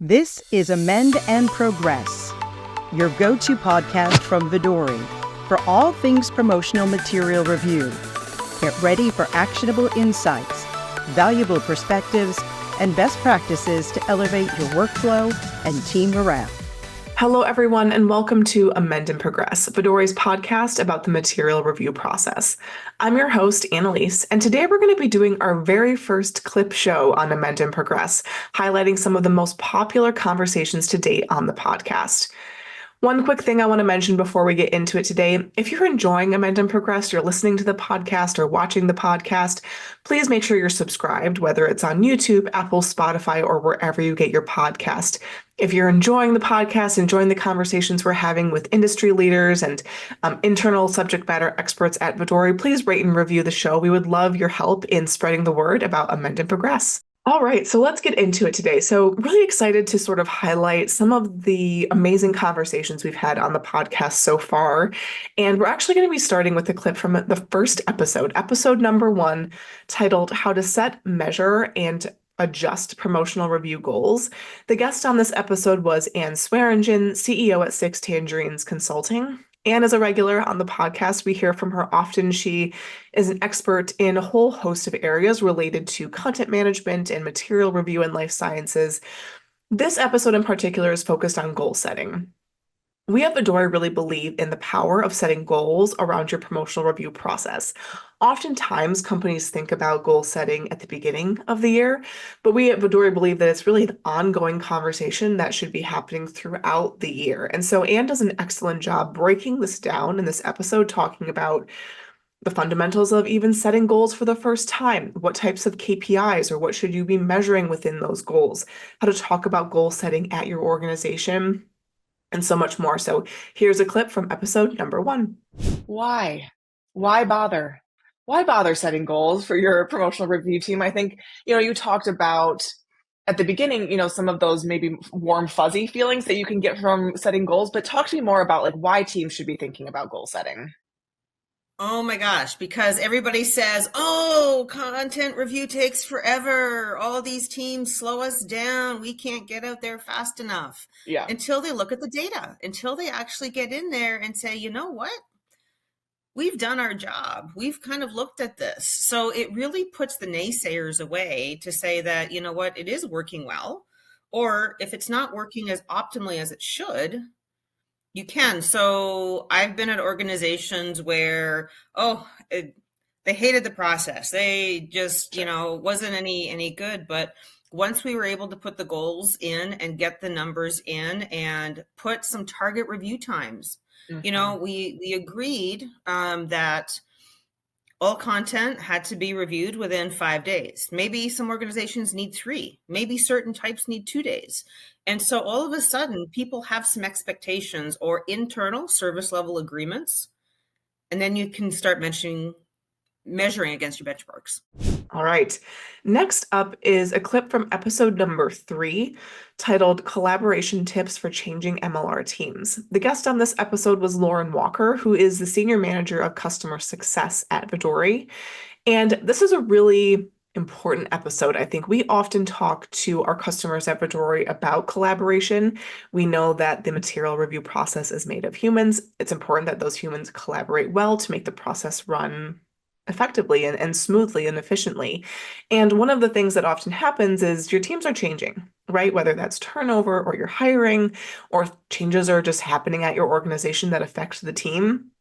This is Amend and Progress, your go-to podcast from Vodori for all things promotional material review. Get ready for actionable insights, valuable perspectives, and best practices to elevate your workflow and team morale. Hello, everyone, and welcome to Amend and Progress, Vodori's podcast about the material review process. I'm your host, Annalise, and today we're going to be doing our very first clip show on Amend and Progress, highlighting some of the most popular conversations to date on the podcast. One quick thing I want to mention before we get into it today, if you're enjoying Amend and Progress, you're listening to the podcast or watching the podcast, please make sure you're subscribed, whether it's on YouTube, Apple, Spotify, or wherever you get your podcast. If you're enjoying the podcast, enjoying the conversations we're having with industry leaders and internal subject matter experts at Vodori, please rate and review the show. We would love your help in spreading the word about Amend and Progress. All right, so let's get into it today. So really excited to sort of highlight some of the amazing conversations we've had on the podcast so far. And we're actually going to be starting with a clip from the first episode number 1, titled How to Set, Measure, and Adjust Promotional Review Goals. The guest on this episode was Anne Swearingen, CEO at Tangerines Consulting. Anne is a regular on the podcast. We hear from her often. She is an expert in a whole host of areas related to content management and material review in life sciences. This episode in particular is focused on goal setting. We at Vodori really believe in the power of setting goals around your promotional review process. Oftentimes, companies think about goal setting at the beginning of the year, but we at Vodori believe that it's really an ongoing conversation that should be happening throughout the year. And so Anne does an excellent job breaking this down in this episode, talking about the fundamentals of even setting goals for the first time, what types of KPIs or what should you be measuring within those goals, how to talk about goal setting at your organization, and so much more. So here's a clip from episode number 1. Why? Why bother? Why bother setting goals for your promotional review team? I think, you talked about at the beginning, some of those maybe warm, fuzzy feelings that you can get from setting goals, but talk to me more about why teams should be thinking about goal setting. Oh my gosh, because everybody says, oh, content review takes forever. All these teams slow us down. We can't get out there fast enough. Yeah. Until they look at the data, until they actually get in there and say, you know what? We've done our job. We've kind of looked at this. So it really puts the naysayers away to say that, you know what, it is working well. Or if it's not working as optimally as it should, you can. So I've been at organizations where, they hated the process. They just, wasn't any good. But once we were able to put the goals in and get the numbers in and put some target review times, we agreed that all content had to be reviewed within 5 days. Maybe some organizations need 3. Maybe certain types need 2 days. And so all of a sudden, people have some expectations or internal service level agreements. And then you can start measuring against your benchmarks. All right. Next up is a clip from episode number 3, titled Collaboration Tips for Changing MLR Teams. The guest on this episode was Lauren Walker, who is the Senior Manager of Customer Success at Vodori. And this is a really important episode. I think we often talk to our customers at Vodori about collaboration. We know that the material review process is made of humans. It's important that those humans collaborate well to make the process run effectively and smoothly and efficiently. And one of the things that often happens is your teams are changing, right? Whether that's turnover or you're hiring or changes are just happening at your organization that affect the team.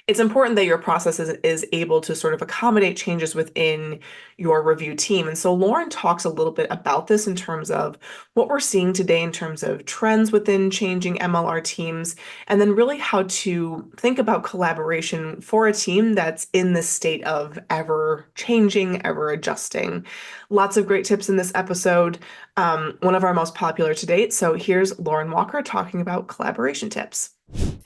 It's important that your process is able to sort of accommodate changes within your review team. And so Lauren talks a little bit about this in terms of what we're seeing today in terms of trends within changing MLR teams, and then really how to think about collaboration for a team that's in this state of ever changing, ever adjusting. Lots of great tips in this episode, one of our most popular to date. So here's Lauren Walker talking about collaboration tips.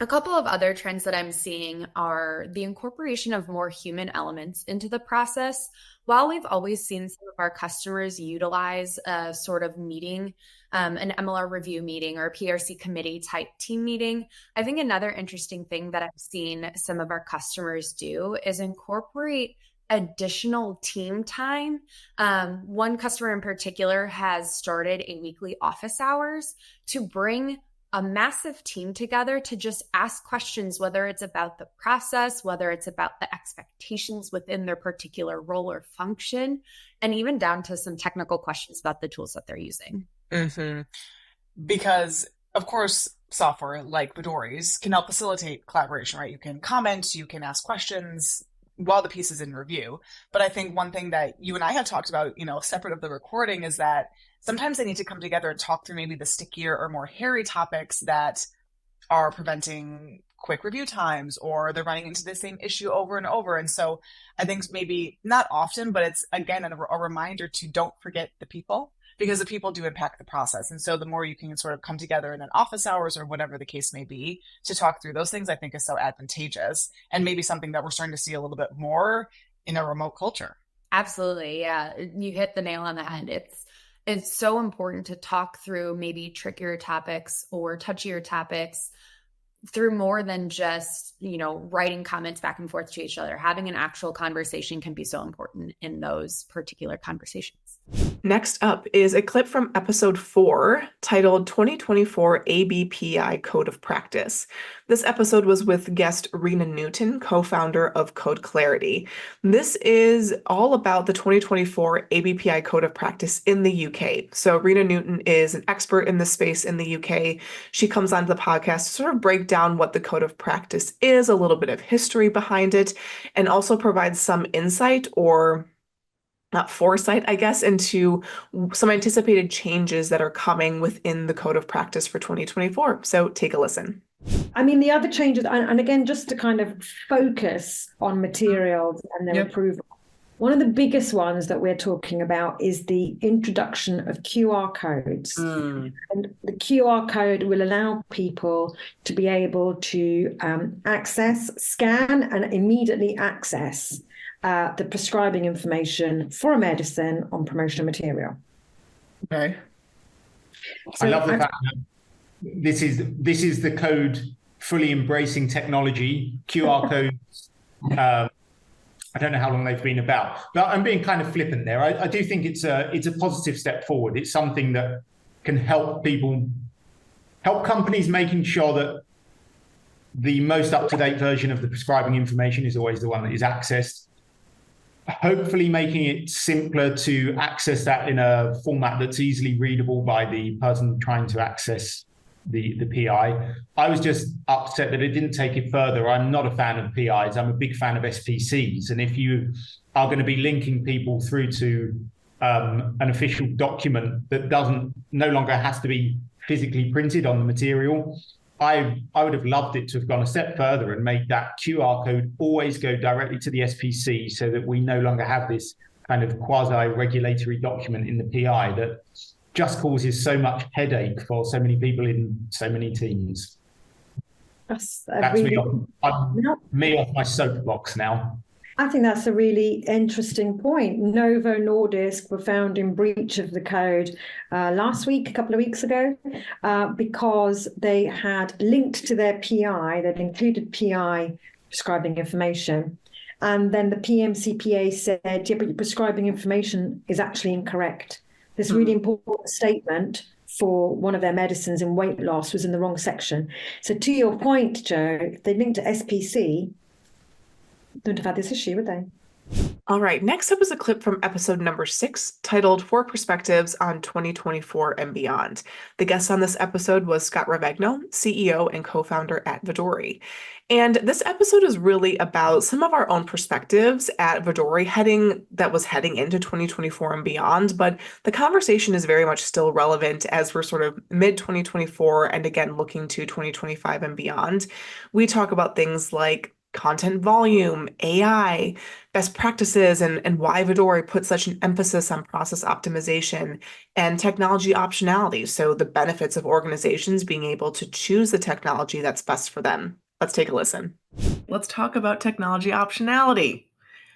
A couple of other trends that I'm seeing are the incorporation of more human elements into the process. While we've always seen some of our customers utilize a sort of meeting, an MLR review meeting or a PRC committee type team meeting, I think another interesting thing that I've seen some of our customers do is incorporate additional team time. One customer in particular has started a weekly office hours to bring a massive team together to just ask questions, whether it's about the process, whether it's about the expectations within their particular role or function, and even down to some technical questions about the tools that they're using. Mm-hmm. Because, of course, software like Vodori's can help facilitate collaboration, right? You can comment, you can ask questions while the piece is in review. But I think one thing that you and I have talked about, separate of the recording, is that sometimes they need to come together and talk through maybe the stickier or more hairy topics that are preventing quick review times, or they're running into the same issue over and over. And so I think maybe not often, but it's, again, a reminder to don't forget the people, because the people do impact the process. And so the more you can sort of come together in an office hours or whatever the case may be to talk through those things, I think is so advantageous, and maybe something that we're starting to see a little bit more in a remote culture. Absolutely. Yeah. You hit the nail on the head. It's so important to talk through maybe trickier topics or touchier topics through more than just, writing comments back and forth to each other. Having an actual conversation can be so important in those particular conversations. Next up is a clip from episode 4 titled 2024 ABPI Code of Practice. This episode was with guest Rina Newton, co-founder of Code Clarity. This is all about the 2024 ABPI Code of Practice in the UK. So Rina Newton is an expert in this space in the UK. She comes onto the podcast to sort of break down what the Code of Practice is, a little bit of history behind it, and also provides some insight or foresight, I guess, into some anticipated changes that are coming within the Code of Practice for 2024. So take a listen. I mean, the other changes, and again, just to kind of focus on materials and their approval, one of the biggest ones that we're talking about is the introduction of QR codes. And the QR code will allow people to be able to scan and immediately access the prescribing information for a medicine on promotional material. Okay. So I love the fact that this is the code fully embracing technology. QR codes. I don't know how long they've been about, but I'm being kind of flippant there. I do think it's a positive step forward. It's something that can help companies making sure that the most up-to-date version of the prescribing information is always the one that is accessed. Hopefully making it simpler to access that in a format that's easily readable by the person trying to access the PI. I was just upset that it didn't take it further. I'm not a fan of PIs. I'm a big fan of SPCs. And if you are going to be linking people through to an official document that no longer has to be physically printed on the material, I would have loved it to have gone a step further and made that QR code always go directly to the SPC, so that we no longer have this kind of quasi-regulatory document in the PI that just causes so much headache for so many people in so many teams. That's really, me off my soapbox now. I think that's a really interesting point. Novo Nordisk were found in breach of the code last week, a couple of weeks ago, because they had linked to their PI, they'd included PI prescribing information. And then the PMCPA said, yeah, but your prescribing information is actually incorrect. This really important statement for one of their medicines in weight loss was in the wrong section. So to your point, Joe, if they linked to SPC, they wouldn't have had this issue, would they? All right, next up is a clip from episode number 6 titled 4 Perspectives on 2024 and Beyond. The guest on this episode was Scott Rovegno, CEO and co-founder at Vodori. And this episode is really about some of our own perspectives at Vodori heading into 2024 and beyond. But the conversation is very much still relevant as we're sort of mid-2024 and again looking to 2025 and beyond. We talk about things like content volume, AI, best practices, and why Vodori puts such an emphasis on process optimization and technology optionality. So the benefits of organizations being able to choose the technology that's best for them. Let's take a listen. Let's talk about technology optionality.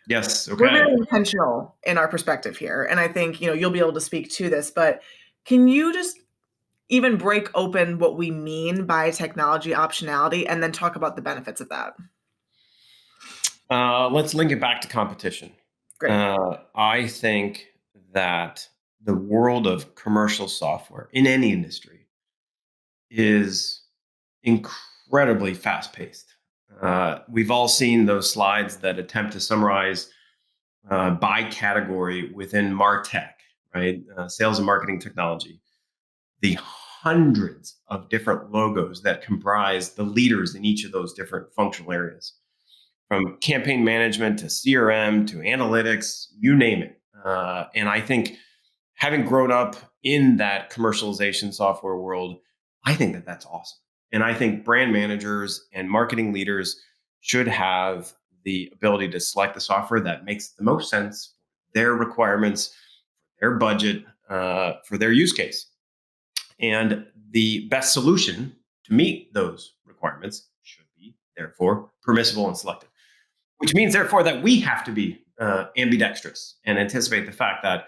Yes. Okay. We're very intentional in our perspective here. And I think, you'll be able to speak to this, but can you just even break open what we mean by technology optionality and then talk about the benefits of that? Let's link it back to competition. Great. I think that the world of commercial software in any industry is incredibly fast-paced. We've all seen those slides that attempt to summarize by category within MarTech, right? Sales and marketing technology, the hundreds of different logos that comprise the leaders in each of those different functional areas, from campaign management to CRM to analytics, you name it. And I think having grown up in that commercialization software world, I think that that's awesome. And I think brand managers and marketing leaders should have the ability to select the software that makes the most sense, their requirements, their budget, for their use case. And the best solution to meet those requirements should be, therefore, permissible and selective, which means, therefore, that we have to be ambidextrous and anticipate the fact that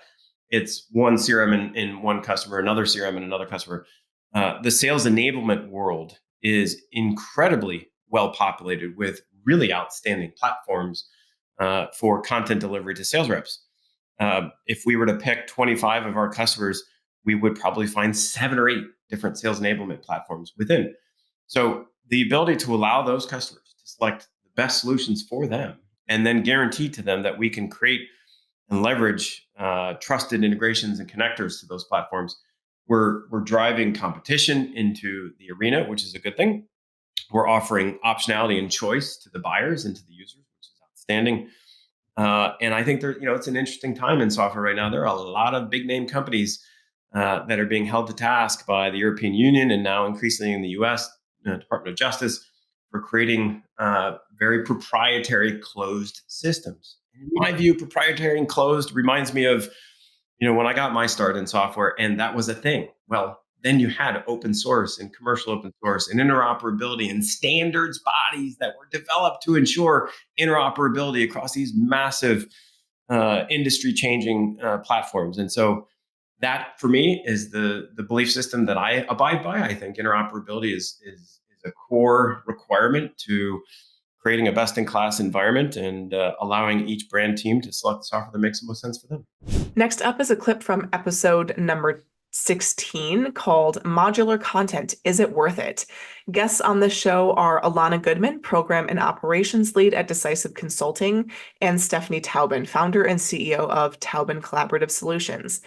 it's one CRM in one customer, another CRM in another customer. The sales enablement world is incredibly well populated with really outstanding platforms for content delivery to sales reps. If we were to pick 25 of our customers, we would probably find 7 or 8 different sales enablement platforms within. So the ability to allow those customers to select the best solutions for them and then guarantee to them that we can create and leverage trusted integrations and connectors to those platforms, we're driving competition into the arena, which is a good thing. We're offering optionality and choice to the buyers and to the users, which is outstanding. And I think it's an interesting time in software right now. There are a lot of big name companies that are being held to task by the European Union and now increasingly in the US Department of Justice for creating very proprietary closed systems. In my view, proprietary and closed reminds me of, when I got my start in software, and that was a thing. Well, then you had open source and commercial open source and interoperability and standards bodies that were developed to ensure interoperability across these massive industry-changing platforms. And so that, for me, is the belief system that I abide by. I think interoperability is a core requirement to creating a best-in-class environment and allowing each brand team to select the software that makes the most sense for them. Next up is a clip from episode number 16 called Modular Content, Is It Worth It? Guests on this show are Alana Goodman, Program and Operations Lead at Decisive Consulting, and Stephanie Taubin, Founder and CEO of Taubin Collaborative Solutions.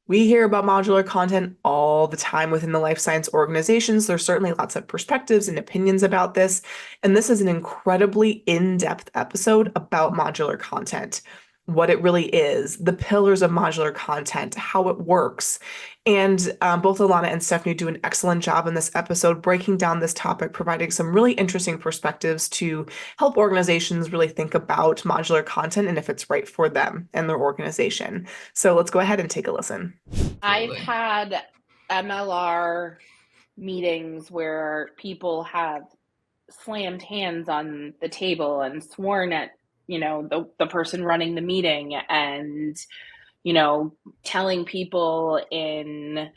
We hear about modular content all the time within the life science organizations. There's certainly lots of perspectives and opinions about this, and this is an incredibly in-depth episode about modular content, what it really is, the pillars of modular content, how it works. And both Alana and Stephanie do an excellent job in this episode breaking down this topic, providing some really interesting perspectives to help organizations really think about modular content and if it's right for them and their organization. So let's go ahead and take a listen. I've had MLR meetings where people have slammed hands on the table and sworn at the person running the meeting and, telling people in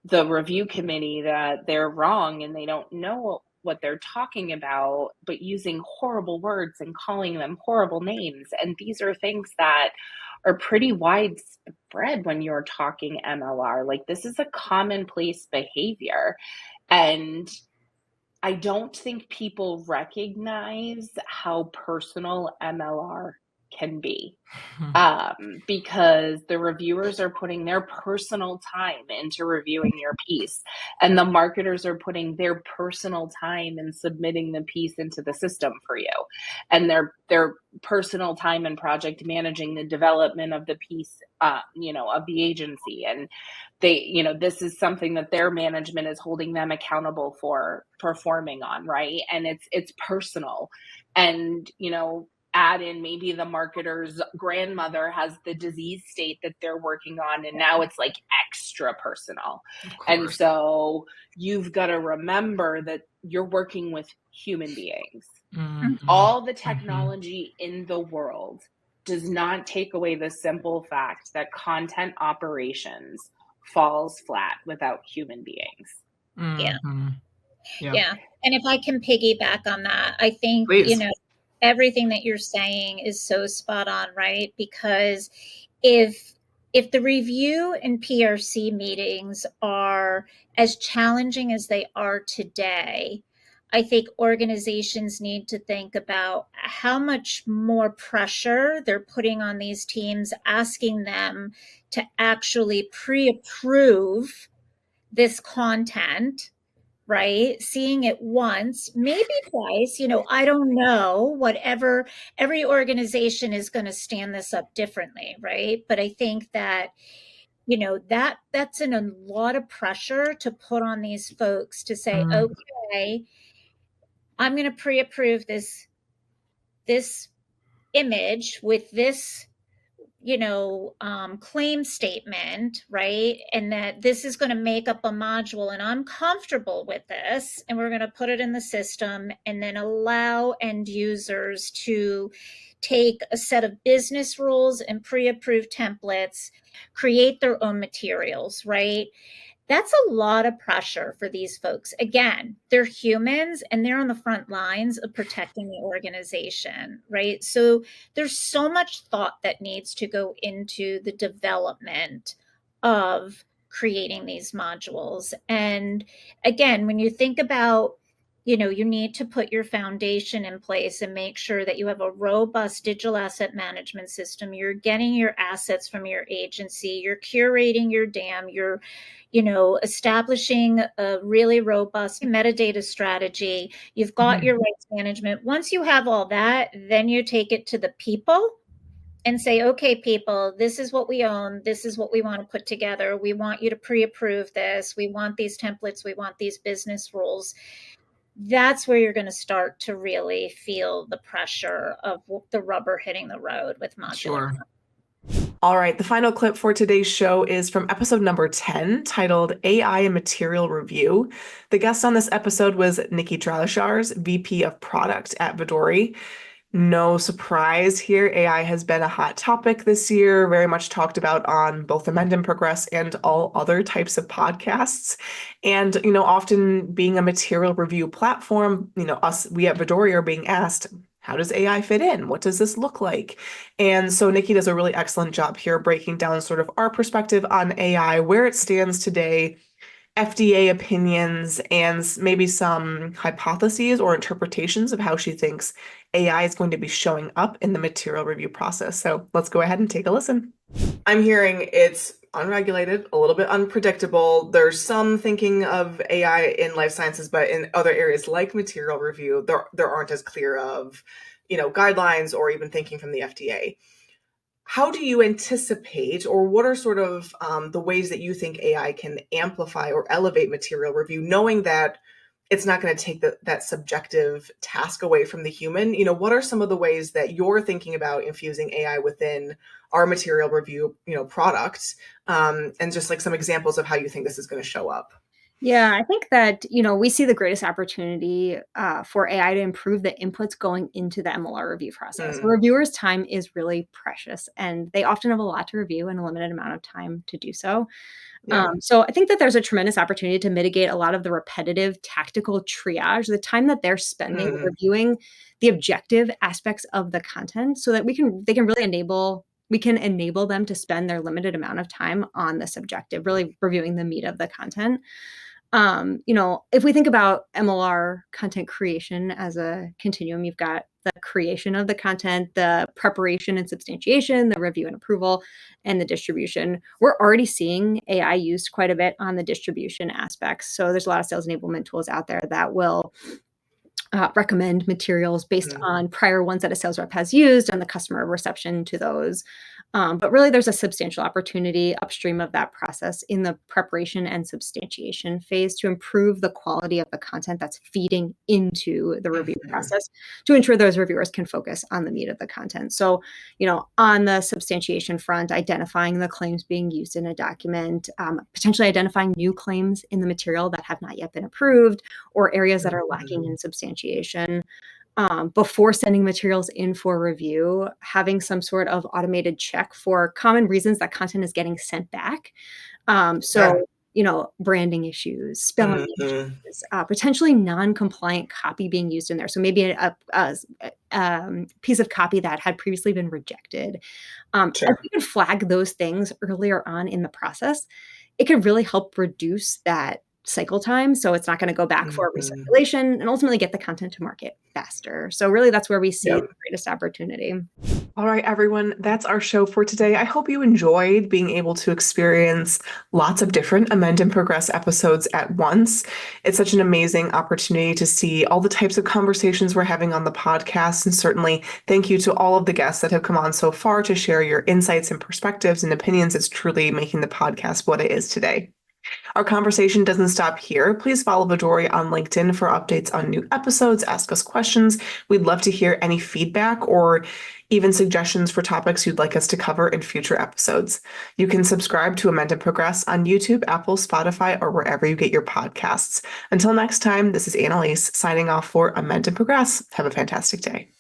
the review committee that they're wrong and they don't know what they're talking about, but using horrible words and calling them horrible names. And these are things that are pretty widespread when you're talking MLR. Like, this is a commonplace behavior. And I don't think people recognize how personal MLR can be, because the reviewers are putting their personal time into reviewing your piece, and the marketers are putting their personal time in submitting the piece into the system for you, and their personal time and project managing the development of the piece, of the agency. And they, this is something that their management is holding them accountable for performing on, right? And it's personal. And, add in maybe the marketer's grandmother has the disease state that they're working on, and now it's like extra personal. And so you've got to remember that you're working with human beings. Mm-hmm. All the technology in the world does not take away the simple fact that content operations falls flat without human beings. Mm-hmm. Yeah. And if I can piggyback on that, I think, Please. everything that you're saying is so spot on, right? Because if the review and PRC meetings are as challenging as they are today, I think organizations need to think about how much more pressure they're putting on these teams, asking them to actually pre-approve this content, right? Seeing it once, maybe twice, I don't know, whatever. Every organization is going to stand this up differently, right? But I think that that's a lot of pressure to put on these folks to say, okay, I'm going to pre-approve this image with this claim statement, right? And that this is going to make up a module and I'm comfortable with this. And we're going to put it in the system and then allow end users to take a set of business rules and pre-approved templates, create their own materials, right? That's a lot of pressure for these folks. Again, they're humans and they're on the front lines of protecting the organization, right? So there's so much thought that needs to go into the development of creating these modules. And again, when you think about, you need to put your foundation in place and make sure that you have a robust digital asset management system. You're getting your assets from your agency, you're curating your DAM, you're establishing a really robust metadata strategy. You've got your rights management. Once you have all that, then you take it to the people and say, okay, people, this is what we own. This is what we want to put together. We want you to pre-approve this. We want these templates. We want these business rules. That's where you're going to start to really feel the pressure of the rubber hitting the road with modular. Sure. All right, the final clip for today's show is from episode number 10, titled AI and Material Review. The guest on this episode was Niki Drelicharz, VP of Product at Vodori. No surprise here, AI has been a hot topic this year, very much talked about on both Amend and Progress and all other types of podcasts. And, often being a material review platform, we at Vodori are being asked, how does AI fit in? What does this look like? And so Niki does a really excellent job here breaking down sort of our perspective on AI, where it stands today, FDA opinions, and maybe some hypotheses or interpretations of how she thinks AI is going to be showing up in the material review process. So let's go ahead and take a listen. I'm hearing it's unregulated, a little bit unpredictable. There's some thinking of AI in life sciences, but in other areas like material review, there aren't as clear of, guidelines or even thinking from the FDA. How do you anticipate, or what are sort of the ways that you think AI can amplify or elevate material review, knowing that it's not going to take that subjective task away from the human? What are some of the ways that you're thinking about infusing AI within our material review, products, and just like some examples of how you think this is going to show up? Yeah, I think that, we see the greatest opportunity for AI to improve the inputs going into the MLR review process. The reviewer's time is really precious, and they often have a lot to review and a limited amount of time to do so. Yeah. So I think that there's a tremendous opportunity to mitigate a lot of the repetitive tactical triage, the time that they're spending reviewing the objective aspects of the content, so that we can enable them to spend their limited amount of time on the subjective, really reviewing the meat of the content. If we think about MLR content creation as a continuum, you've got the creation of the content, the preparation and substantiation, the review and approval, and the distribution. We're already seeing AI used quite a bit on the distribution aspects. So there's a lot of sales enablement tools out there that will recommend materials based on prior ones that a sales rep has used and the customer reception to those. But really, there's a substantial opportunity upstream of that process in the preparation and substantiation phase to improve the quality of the content that's feeding into the review process to ensure those reviewers can focus on the meat of the content. So, on the substantiation front, identifying the claims being used in a document, potentially identifying new claims in the material that have not yet been approved, or areas that are lacking in substantiation. Before sending materials in for review, having some sort of automated check for common reasons that content is getting sent back. branding issues, spelling issues, potentially non-compliant copy being used in there. So maybe a piece of copy that had previously been rejected. If you can flag those things earlier on in the process, it could really help reduce that cycle time. So it's not going to go back for recirculation and ultimately get the content to market faster. So really that's where we see the greatest opportunity. All right, everyone, that's our show for today. I hope you enjoyed being able to experience lots of different Amend and Progress episodes at once. It's such an amazing opportunity to see all the types of conversations we're having on the podcast. And certainly thank you to all of the guests that have come on so far to share your insights and perspectives and opinions. It's truly making the podcast what it is today. Our conversation doesn't stop here. Please follow Vodori on LinkedIn for updates on new episodes, ask us questions. We'd love to hear any feedback or even suggestions for topics you'd like us to cover in future episodes. You can subscribe to Amend and Progress on YouTube, Apple, Spotify, or wherever you get your podcasts. Until next time, this is Annalise signing off for Amend and Progress. Have a fantastic day.